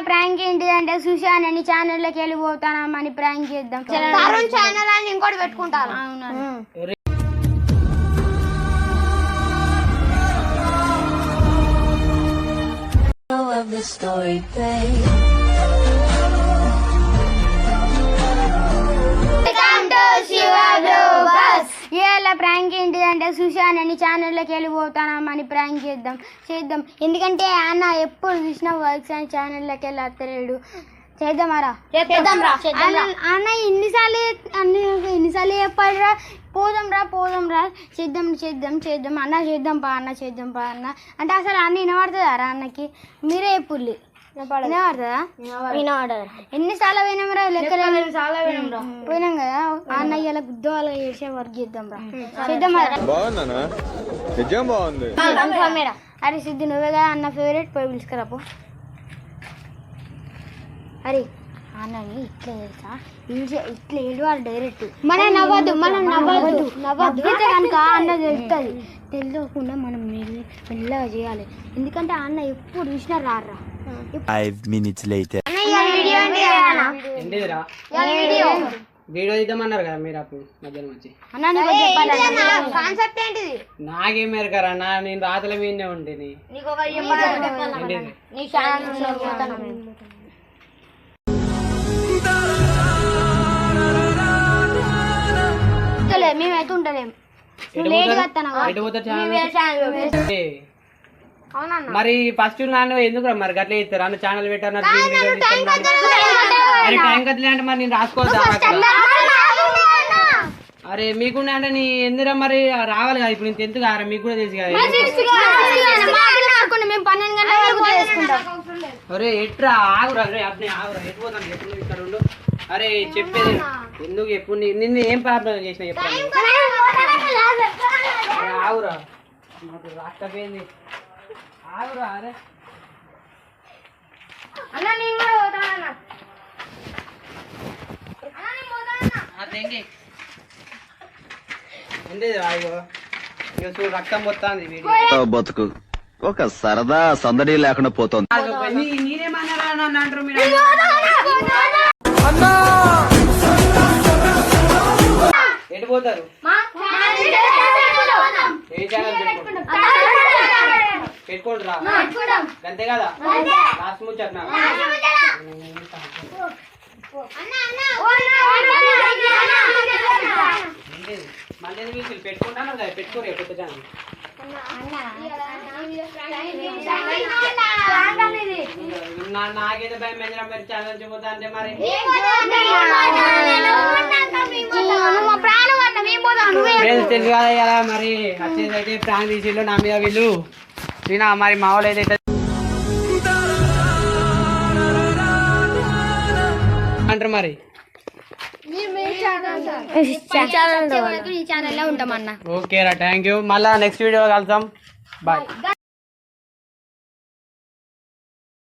Prank ఏంటిదంటే Susan ఛానల్లోకి వెళ్ళిపోతానని prank చేద్దాం. తరుణ్ ఛానల్ అని ఇంకోటి పెట్టుకుంటారు. అవునా ఇలా ప్రాంక్ ఏంటిదంటే సుశాన్ ఛానల్లోకి వెళ్ళిపోతానని ప్రాంక్ చేద్దాం. ఎందుకంటే అన్న ఎప్పుడు చూసినా వర్క్స్ అని ఛానల్లోకి వెళ్ళి వస్తలేడు. చేద్దామారా అన్న ఎన్నిసార్లు చెప్పాడురా పోదాంరా చేద్దాం అన్న చేద్దాం పా అన్న అంటే అసలు అన్న వినబడుతుందా అన్నకి? మీరే ఎప్పుడు వినబడుతుందా? ఎన్నిసార్లు పోయినాంరా లెక్కలు పోయినాం కదా అన్న ఇలా గుద్దవాళ్ళ చేసే వర్క్ చేద్దాం. అరే సిద్ధు నువ్వే కదా అన్న ఫేవరెట్, పోయి పిలుచుకురాపో. అరే అన్నని ఇట్లా తెలుసా ఇట్లా ఏడవాలి డైరెక్ట్ మనం నవ్వద్దు కనుక అన్న తెలుస్తుంది. తెలియకుండా మనం మెల్లగా చేయాలి. ఎందుకంటే అన్న ఎప్పుడు చూసినా రారా. 5 minutes later. వీడియో ఇద్దామన్నారు కదా మీరు అప్పుడు మధ్యాహ్నం వచ్చి. కాన్సెప్ట్ ఏంటిది నాకేం మేరకరా అన్న, నేను రాతల మీదనే ఉండేది. మేమైతే ఉంటలేము. మరి ఫస్ట్ నన్ను ఎందుకు మరి గట్ల ఇస్తారు అన్న ఛానల్ పెట్టారు టైం కదిలే అంటే మరి నేను రాసుకోవద్దా? అరే మీకున్నా అంటే నీ ఎందుకు మరి రావాలి కదా. ఇప్పుడు నేను ఎందుకు కారా మీకు కూడా తెలుసు కదా. అరే ఎట్రా ఆగురా ఎటు పోతాను ఎప్పుడు ఇక్కడ ఉండు. అరే చెప్పేది ఎందుకు ఎప్పుడు నిన్ను ఏం ప్రాబ్లం చేసిన చెప్పాను. ఆగురా మాకు రాకపోయింది ఆగురా. అరే రక్తం పోతుంది బతుకు ఒక సరదా సందడి లేకుండా పోతుంది. నేనేమన్నారా నన్ను అంటారు మీరు. ఎటు పోతారు? ఏ ఛానల్ పెట్టుకోండి రా అంతే కదా. లాస్ట్ ముచ్చట మళ్ళీ మీకు పెట్టుకుంటాను కదా, పెట్టుకోరు కొత్త ఛానల్. నాకేదో భయం మీద మరి ఛానల్ చూపోతా అంటే మరి తెలుసు కదా ఇలా మరి వచ్చేదైతే ప్రాంక్ తీసిళ్ళు నా మీద వీళ్ళు తినా మరి మా వాళ్ళు ఏదైతే అంటారు మరి ఓకేరా. Thank you. మళ్ళా నెక్స్ట్ వీడియో కలుద్దాం. బాయ్.